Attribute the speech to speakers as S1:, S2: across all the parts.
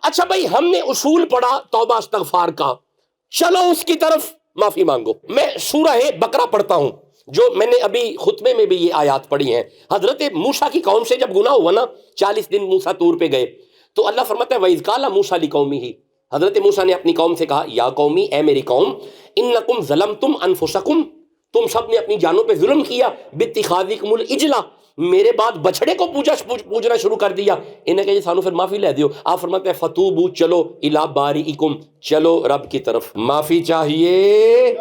S1: اچھا بھائی ہم نے اصول پڑھا توبہ استغفار کا، چلو اس کی طرف معافی مانگو۔ میں سورہ بقرہ پڑھتا ہوں، جو میں نے ابھی خطبے میں بھی یہ آیات پڑھی ہیں۔ حضرت موسیٰ کی قوم سے جب گناہ ہوا نا، 40 دن موسیٰ طور پہ گئے، تو اللہ فرماتا ہے وَإِذْ قَالَ مُوسَىٰ لِقَوْمِهِ، حضرت موسیٰ نے اپنی قوم سے کہا یا قومی، اے میری قوم، انکم ظلمتم انفسکم، تم سب نے اپنی جانوں پہ ظلم کیا، باتخاذکم العجلہ، میرے بعد بچڑے کو پوجنا شروع کر دیا۔ انہیں کہا سانو پھر معافی لے دیو۔ آپ فرماتے ہیں فتوبو، چلو الی باریکم، چلو رب کی طرف، معافی چاہیے،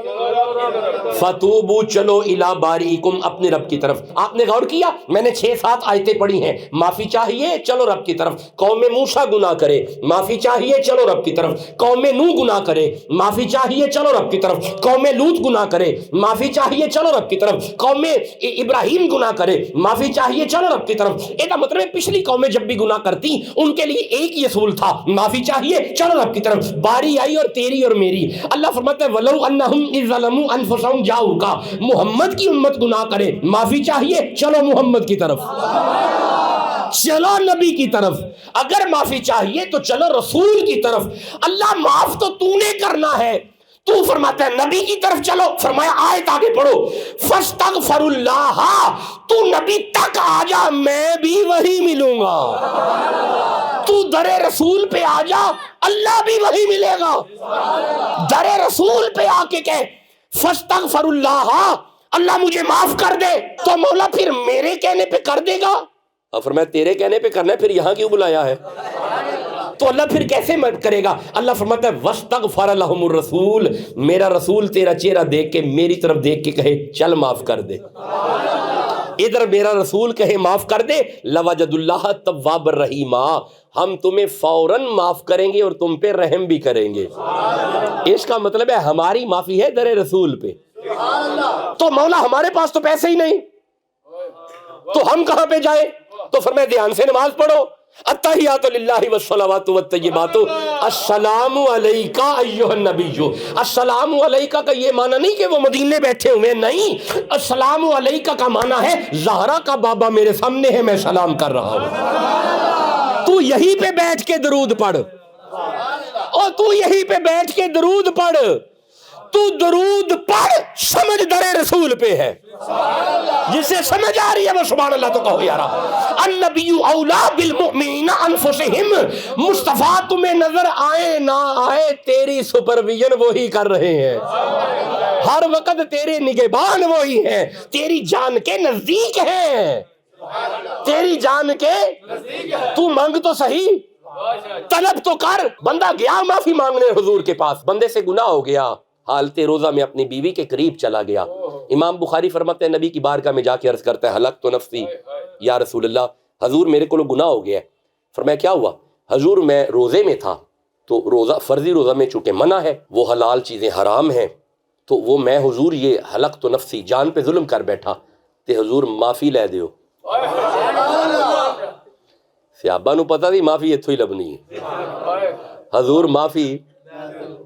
S1: فتوبو چلو الی باریکم، اپنے رب کی طرف۔ آپ نے غور کیا، میں نے 6-7 آیتیں پڑھی ہیں، معافی چاہیے چلو رب کی طرف۔ قوم موسیٰ گناہ کرے، معافی چاہیے چلو رب کی طرف۔ قوم نوح گناہ کرے، معافی چاہیے چلو رب کی طرف۔ قوم لوط گناہ کرے، معافی چاہیے چلو رب کی طرف۔ قوم ابراہیم گناہ کرے، معافی چاہیے چلو رب کی طرف۔ یہ مطلب ہے پچھلی قومیں جب بھی گناہ کرتی ان کے لیے ایک ہی اصول تھا، معافی چاہیے چلو رب کی طرف۔ باری آئی اور تیری اور میری، اللہ فرماتا ہے وَلَوْ أَنَّهُمْ إِذْ ظَلَمُوا أَنفُسَهُمْ جَاءُوكَ، محمد کی امت گناہ کرے، معافی چاہیے چلو محمد کی طرف، چلو نبی کی طرف۔ اگر معافی چاہیے تو چلو رسول کی طرف۔ اللہ معاف تو تو نے کرنا ہے، تو فرماتا ہے نبی کی طرف چلو۔ فرمایا آیت آگے پڑھو، فاستغفر اللہ، تو نبی تک آ جا میں بھی وہی ملوں گا۔ تو در رسول پہ آ جا، اللہ بھی وہی ملے گا۔ در رسول پہ آ کے کہ فاستغفر اللہ، اللہ مجھے معاف کر دے، تو مولا پھر میرے کہنے پہ کر دے گا؟ اور فرمایا تیرے کہنے پہ کرنا ہے، پھر یہاں کیوں بلایا ہے؟ تو اللہ پھر کیسے مدد کرے گا؟ اللہ فرماتا ہے وَاسْتَغْفَرَ لَهُمُ الرَّسُولُ، میرا رسول تیرا چہرہ دیکھ کے، میری طرف دیکھ کے کہے چل معاف کر دے، ادھر میرا رسول کہے معاف کر دے، لَوَجَدُ اللَّهَ تَوَّابًا رَحِيمًا، ہم تمہیں فوراً معاف کریں گے اور تم پہ رحم بھی کریں گے۔ اس کا مطلب ہے ہماری معافی ہے در رسول پہ۔ تو مولا ہمارے پاس تو پیسے ہی نہیں، تو ہم کہاں پہ جائیں؟ تو فرمایا دھیان سے نماز پڑھو، التحیات للہ والصلوات والطیبات، السلام علیکہ ایھا النبی۔ السلام علیکہ کا یہ معنی نہیں کہ وہ مدینے بیٹھے ہوئے، نہیں، السلام علیکہ کا معنی ہے زہرا کا بابا میرے سامنے ہے، میں سلام کر رہا ہوں، تو یہیں پہ بیٹھ کے درود پڑھ، اور تو یہیں پہ بیٹھ کے درود پڑھ، تو درود پڑھ، سمجھ در رسول پہ ہے، جسے سمجھ آ رہی ہے وہ سبحان اللہ تو کہو یارا۔ النبی اولا بالمؤمنین انفسہم، مصطفیٰ تمہیں نظر آئے نہ آئے تیری سپرویژن وہی کر رہے ہیں، ہر وقت تیرے نگہبان وہی ہیں، تیری جان کے نزدیک ہیں، تیری جان کے، تو مانگ تو صحیح، طلب تو کر۔ بندہ گیا معافی مانگنے حضور کے پاس، بندے سے گناہ ہو گیا، حالت روزہ میں اپنی بیوی کے قریب چلا گیا۔ امام بخاری فرماتے ہیں نبی کی بارگاہ میں جا کے عرض کرتا ہے حلقت نفسی یا رسول اللہ، حضور میرے کو گناہ ہو گیا ہے۔ فرمایا کیا ہوا؟ حضور میں روزے میں تھا، تو روزہ فرضی روزہ میں چونکہ منع ہے، وہ حلال چیزیں حرام ہیں، تو وہ میں حضور یہ حلقت نفسی جان پہ ظلم کر بیٹھا، تے حضور معافی لے دیو۔ صحابہ نو پتہ تھی معافی اتھو ہی لبنی ہے، حضور معافی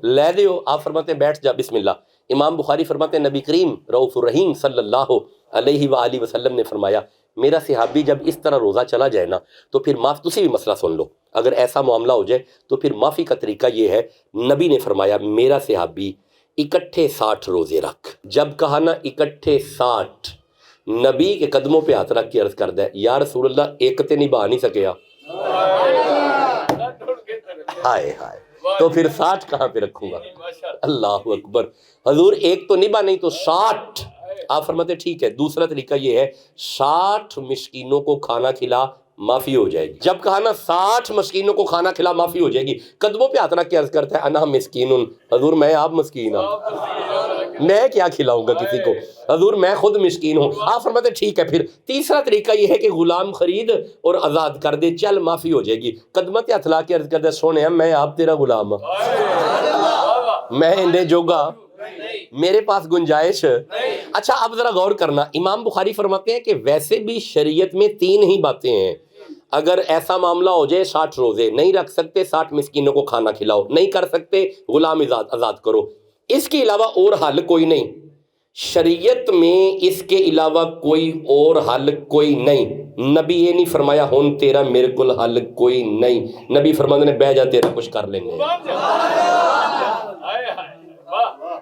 S1: لے دیو۔ آپ فرماتے ہیں بیٹھ جا، بسم اللہ۔ امام بخاری فرماتے ہیں نبی کریم رؤوف الرحیم صلی اللہ علیہ وآلہ وسلم نے فرمایا میرا صحابی جب اس طرح روزہ چلا جائے نا تو پھر معاف، تسی بھی مسئلہ سن لو، اگر ایسا معاملہ ہو جائے تو پھر معافی کا طریقہ یہ ہے، نبی نے فرمایا میرا صحابی اکٹھے 60 روزے رکھ۔ جب کہا نا اکٹھے 60، نبی کے قدموں پہ ہاتھ رکھ کے عرض کر دے یا رسول اللہ ایک تے نبھا نہیں سکیا، ہائے ہائے، تو پھر 60 کہاں پہ رکھوں گا؟ اللہ اکبر، حضور ایک تو نبھا نہیں تو 60۔ آپ فرماتے ٹھیک ہے، دوسرا طریقہ یہ ہے 60 مسکینوں کو کھانا کھلا، معافی ہو جائے گی۔ جب کہا نا 60 مسکینوں کو کھانا کھلا معافی ہو جائے گی، قدموں پہ ہاتھ رکھ کے عرض کرتا ہے انا مسکین، حضور میں آپ مسکین ہوں، میں کیا کھلاؤں گا کسی کو، حضور میں خود مسکین ہوں۔ آپ فرماتے ٹھیک ہے، پھر تیسرا طریقہ یہ ہے کہ غلام خرید اور آزاد کر دے، چل معافی ہو جائے گی۔ قدموں پہ ہاتھ لا کے عرض کرتا ہے سونے میں آپ تیرا غلام ہوں، میں انہیں جوگا، میرے پاس گنجائش۔ اچھا اب ذرا غور کرنا، امام بخاری فرماتے ہیں کہ ویسے بھی شریعت میں 3 ہی باتیں ہیں، اگر ایسا معاملہ ہو جائے 60 روزے نہیں رکھ سکتے، 60 مسکینوں کو کھانا کھلاؤ، نہیں کر سکتے غلام آزاد کرو، اس کے علاوہ اور حل کوئی نہیں۔ شریعت میں اس کے علاوہ کوئی اور حل کوئی نہیں. نبی یہ نہیں فرمایا ہن تیرا میرے کول حل کوئی نہیں. نبی فرماتے نے بہ جا تیرا کچھ کر لیں گے.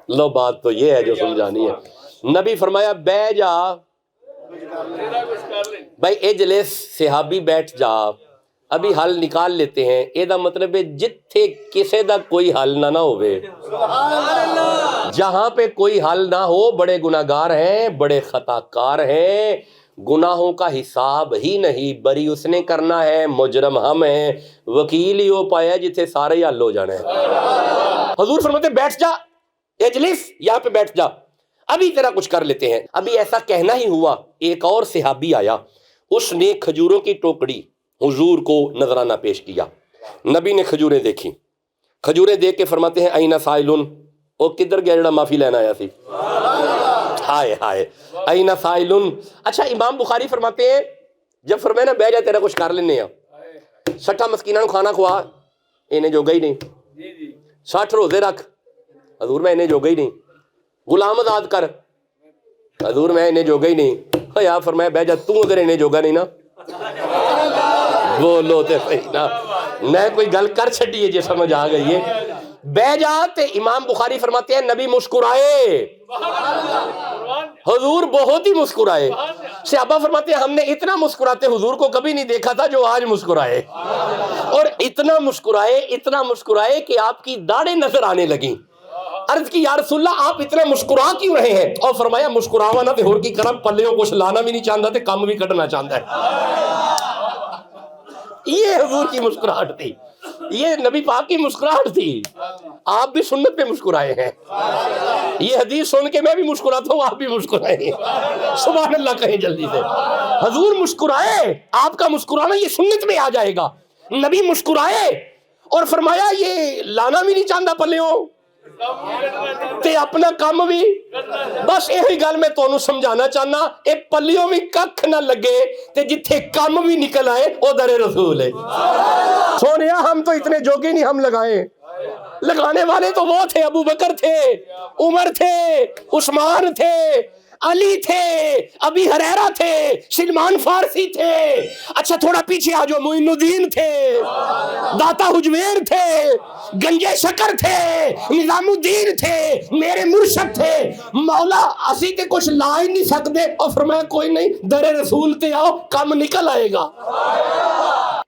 S1: لو بات تو یہ ہے جو سمجھانی ہے. نبی فرمایا بہ جا بھائی اجلس صحابی بیٹھ جا ابھی حل نکال لیتے ہیں. یہ مطلب ہے جتھے کسے دا کوئی حل نہ ہوئے, جہاں پہ کوئی حل نہ ہو, بڑے گناہگار ہیں, بڑے خطا کار ہیں, گناہوں کا حساب ہی نہیں, بری اس نے کرنا ہے, مجرم ہم ہیں, وکیل ہی ہو پایا جتھے سارے ہی حل ہو جانا ہے. حضور فرماتے بیٹھ جا اجلس, یہاں پہ بیٹھ جا ابھی تیرا کچھ کر لیتے ہیں. ابھی ایسا کہنا ہی ہوا, ایک اور صحابی آیا, اس نے کھجوروں کی ٹوکری حضور کو نذرانہ پیش کیا. نبی نے کھجوریں دیکھی, کھجوریں دیکھ کے فرماتے ہیں اینا سائلن, او کدھر گیا جڑا معافی لینا آیا سی, ہائے ہائے اینا سائلن. اچھا امام بخاری فرماتے ہیں جب فرمایا نا بہ جا تیرا کچھ کر لینے, 60 مسکیناں نوں کھانا کھوا, انہیں جوگا ہی نہیں. 60 روزے رکھ, حضور میں انہیں جوگا ہی نہیں. غلام آزاد کر, حضور میں انہیں جوگا ہی نہیں. یا فرمایا بہ جا تو اگر انہیں جوگا نہیں نا بولو تے صحیح نا, میں کوئی گل کر چھڈی ہے جی سمجھ آ گئی ہے. بہ جا تے امام بخاری فرماتے ہیں نبی مسکرائے, حضور بہت ہی مسکرائے. صحابہ فرماتے ہیں ہم نے اتنا مسکراتے حضور کو کبھی نہیں دیکھا تھا جو آج مسکرائے, اور اتنا مسکرائے کہ آپ کی داڑھیں نظر آنے لگیں. عرض کی یا رسول اللہ آپ اتنا مسکرا کیوں رہے ہیں؟ اور فرمایا مسکراوا نہ تے ہور کی کرم, پلیوں کچھ لانا بھی نہیں چاہتا تے کم بھی کٹنا چاہتا ہے. یہ حضور کی مسکراہٹ تھی, یہ نبی پاک کی مسکراہٹ تھی. آپ بھی سنت پہ مسکرائے ہیں, یہ حدیث سن کے میں بھی مسکراتا ہوں, آپ بھی مسکرائے. سبحان اللہ کہیں جلدی سے. حضور مسکرائے, آپ کا مسکرانا یہ سنت میں آ جائے گا. نبی مسکرائے اور فرمایا یہ لانا بھی نہیں چاہتا پلیوں تے اپنا کام بھی. بس یہی گل میں تانوں سمجھانا چاہنا, اے پلیوں بھی ککھ نہ لگے تے جتھے کام بھی نکل آئے او در رسول ہے. سونیا ہم تو اتنے جوگے نہیں ہم لگائے, لگانے والے تو وہ تھے, ابو بکر تھے, عمر تھے, عثمان تھے, علی تھے, ابی ہریرہ تھے, سلمان فارسی تھے. اچھا تھوڑا پیچھے آ جو, معین الدین تھے, داتا حجویر تھے, گنجے شکر تھے, نظام الدین تھے, میرے مرشد تھے. مولا اسی تے کچھ لا ہی نہیں سکتے, اور فرمایا کوئی نہیں در رسول تے آؤ کم نکل آئے گا.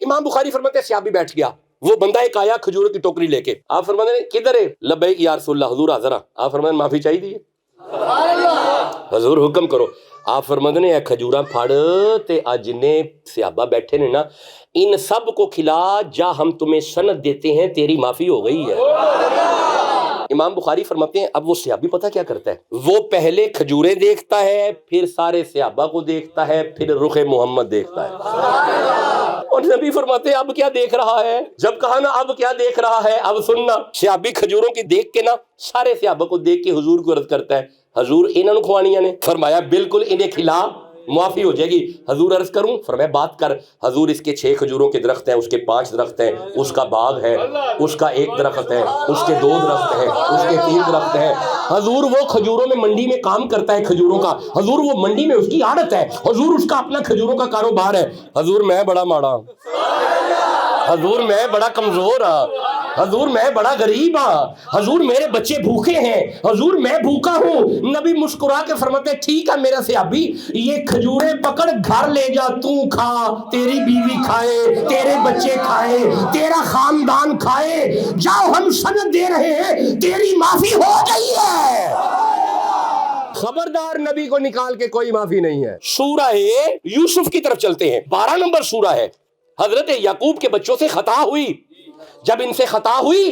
S1: امام بخاری فرماتے ہیں صحابی بیٹھ گیا, وہ بندہ ایک آیا کھجوروں کی ٹوکری لے کے. آپ فرماتے ہیں کدھر ہے؟ لبیک یا رسول اللہ, حضور حاضر. آپ فرماتے ہیں معافی چاہیے دی, حضور حکم کرو. آپ فرماتے ہیں اے کھجوراں پھڑ تے اج نے صحابہ بیٹھے نے نا, ان سب کو کھلا جا, ہم تمہیں سند دیتے ہیں تیری معافی ہو گئی ہے. امام بخاری فرماتے ہیں اب وہ صحابی پتہ کیا کرتا ہے, وہ پہلے کھجوریں دیکھتا ہے, پھر سارے صحابہ کو دیکھتا ہے, پھر رخ محمد دیکھتا ہے. اور نبی فرماتے ہیں اب کیا دیکھ رہا ہے؟ جب کہا نا اب کیا دیکھ رہا ہے, اب سننا. صحابی کھجوروں کی دیکھ کے نا سارے صحابہ کو دیکھ کے حضور کو عرض کرتا ہے حضور انہوں نے کھوانیاں نے. فرمایا بالکل انہیں کھلا, معافی ہو جائے گی. حضور عرض کروں؟ فرمایا بات کر. حضور اس کے 6 کھجوروں کے درخت ہیں, اس کے 5 درخت ہیں, اس کا باغ ہے, اس کا 1 درخت ہے, اس کے 2 درخت ہیں, اس کے 3 درخت ہیں. حضور وہ کھجوروں میں منڈی میں کام کرتا ہے کھجوروں کا, حضور وہ منڈی میں اس کی عادت ہے, حضور اس کا اپنا کھجوروں کا کاروبار ہے. حضور میں بڑا ماڑا, حضور میں بڑا کمزور ہاں, حضور میں بڑا غریب ہاں, حضور میرے بچے بھوکے ہیں, حضور میں بھوکا ہوں. نبی مسکرا کے فرماتے ٹھیک ہے میرا صحابی, یہ کھجوریں پکڑ گھر لے جا, تو کھا, تیری بیوی کھائے, تیرے بچے کھائے, تیرا خاندان کھائے. جاؤ ہم سند دے رہے ہیں تیری معافی ہو گئی ہے. خبردار نبی کو نکال کے کوئی معافی نہیں ہے. سورہ یوسف کی طرف چلتے ہیں, 12 نمبر سورہ ہے. حضرت یعقوب کے بچوں سے خطا ہوئی, جب ان سے خطا ہوئی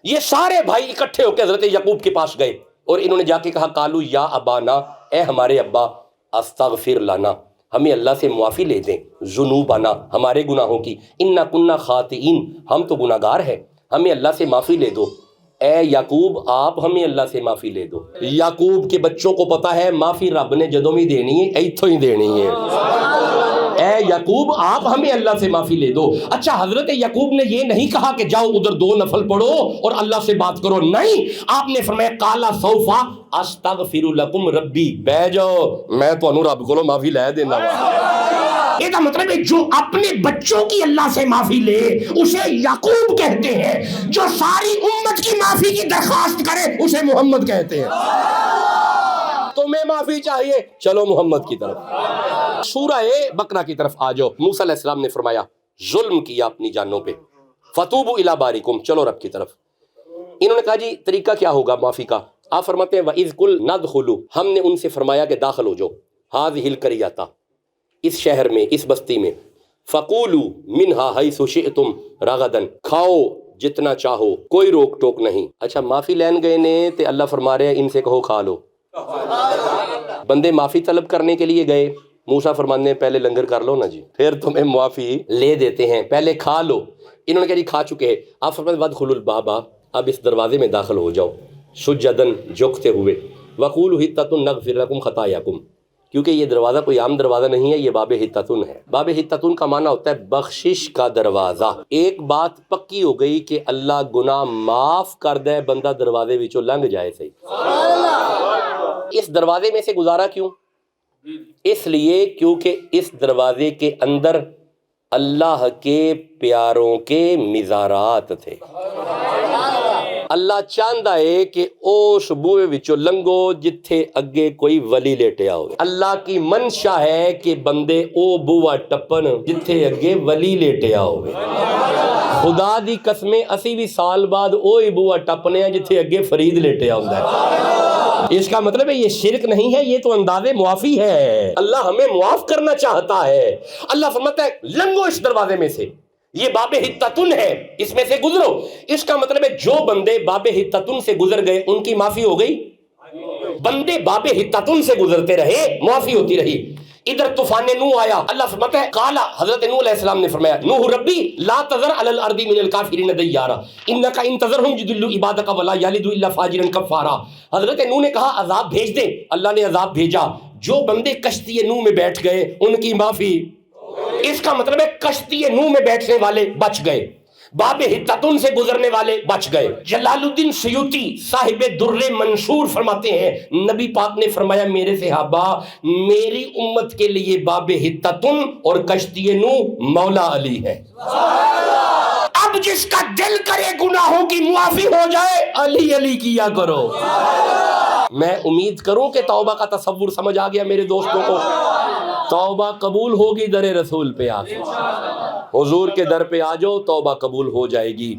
S1: یہ سارے بھائی اکٹھے ہو کے حضرت یعقوب کے پاس گئے, اور انہوں نے جا کے کہا قالو یا ابانا, اے ہمارے ابا, استغفر لنا, ہمیں اللہ سے معافی لے دیں, ذنوبنا, ہمارے گناہوں کی, انا کنا خاطئین, ہم تو گناہگار ہیں, ہمیں اللہ سے معافی لے دو. اے یعقوب آپ ہمیں اللہ سے معافی لے دو. یعقوب کے بچوں کو پتا ہے معافی رب نے جدوں بھی دینی ہے ایتھوں ہی دینی ہے. اے یعقوب آپ ہمیں اللہ سے معافی لے دو. اچھا حضرت یعقوب نے یہ نہیں کہا کہ جاؤ ادھر 2 نفل پڑھو اور اللہ سے بات کرو, نہیں, آپ نے فرمایا قال سوف استغفر لکم ربی, بیٹھ جاؤ میں تانوں رب کولوں معافی لے دینا وا. یہ کا مطلب ہے جو اپنے بچوں کی اللہ سے معافی لے اسے یعقوب کہتے ہیں, جو ساری امت کی معافی کی درخواست کرے اسے محمد کہتے ہیں. تمہیں معافی چاہیے, چلو محمد کی طرف. سورہ بقرہ کی طرف آ جاؤ. موسیٰ علیہ السلام نے فرمایا ظلم کیا اپنی جانوں پہ, فتوبوا الی بارئکم, چلو رب کی طرف. انہوں نے کہا جی طریقہ کیا ہوگا معافی کا؟ آپ فرماتے ہیں وَإِذْ قُلْنَا ادْخُلُوا, ہم نے ان سے فرمایا کہ داخل ہو جاؤ, هَذِهِ الْقَرْيَةَ, اس شہر میں, اس بستی میں, فَقُولُوا مِنْهَا حَيْثُ شِئْتُمْ رَغَدًا, کھاؤ جتنا چاہو, کوئی روک ٹوک نہیں. اچھا معافی لین گئے نے تے اللہ فرما رہے ہیں ان سے کہو کھا لو. بندے معافی طلب کرنے کے لیے گئے, موسیٰ فرمانے ہیں پہلے لنگر کر لو نا جی, پھر تمہیں معافی لے دیتے ہیں, پہلے کھا لو. انہوں نے کہا جی کھا چکے ہیں. آپ فرماتے ہیں وَادْخُلُوا الْبَابَ, اب اس دروازے میں داخل ہو جاؤ, سجداً, جھکتے ہوئے, وَقُولُوا حِطَّةٌ نَغْفِرْ لَكُمْ خَطَايَاكُمْ, کیونکہ یہ دروازہ کوئی عام دروازہ نہیں ہے, یہ باب حطتن ہے. باب حطتن کا معنی ہوتا ہے بخشش کا دروازہ. ایک بات پکی ہو گئی کہ اللہ گناہ معاف کر دے, بندہ دروازے وچوں لنگ جائے صحیح. اس دروازے میں سے گزارا کیوں؟ اس لیے کیونکہ اس دروازے کے اندر اللہ کے پیاروں کے مزارات تھے. اللہ چاہتا ہے کہ اس بوئے وچوں لنگو جتھے اگے کوئی ولی لیٹیا ہوئے. اللہ کی منشا ہے کہ بندے او بوا ٹپن جتھے اگے ولی لیٹیا ہوئے. خدا دی قسمیں اسی بھی سال بعد اوہی بوا ٹپنے ہیں جتھے اگے فرید لیٹیا ہوتا ہے. اس کا مطلب ہے یہ شرک نہیں ہے, یہ تو انداز معافی ہے. اللہ ہمیں معاف کرنا چاہتا ہے. اللہ فرماتا ہے لنگو اس دروازے میں سے, یہ باب حطتن ہے, اس میں سے گزرو. اس کا مطلب ہے جو بندے باب حطتن سے گزر گئے ان کی معافی ہو گئی. بندے باب حطتن سے گزرتے رہے, معافی ہوتی رہی. ادھر طوفان نوح آیا, اللہ فرماتا ہے قال, حضرت نوح علیہ السلام نے فرمایا نوح ربی لا تذر علی الارض من الکافرین دیارا انک ان تذرهم یضلوا عبادک ولا یلدوا الا فاجرا کفارا. حضرت نوح نے کہا عذاب بھیج دے, اللہ نے عذاب بھیجا. جو بندے کشتی نوح میں بیٹھ گئے ان کی معافی. اس کا مطلب ہے کشتی نوح میں بیٹھنے والے بچ گئے, باب حطتن سے گزرنے والے بچ گئے. جلال الدین سیوطی صاحب در منشور فرماتے ہیں نبی پاک نے فرمایا میرے صحابہ, میری امت کے لیے باب حطتن اور کشتی نوح مولا علی ہے. اب جس کا دل کرے گناہوں کی معافی ہو جائے علی علی کیا کرو. میں امید کروں کہ توبہ کا تصور سمجھ آ گیا میرے دوستوں کو. توبہ قبول ہوگی در رسول پہ آ کے, حضور کے در پہ آ جاؤ, توبہ قبول ہو جائے گی.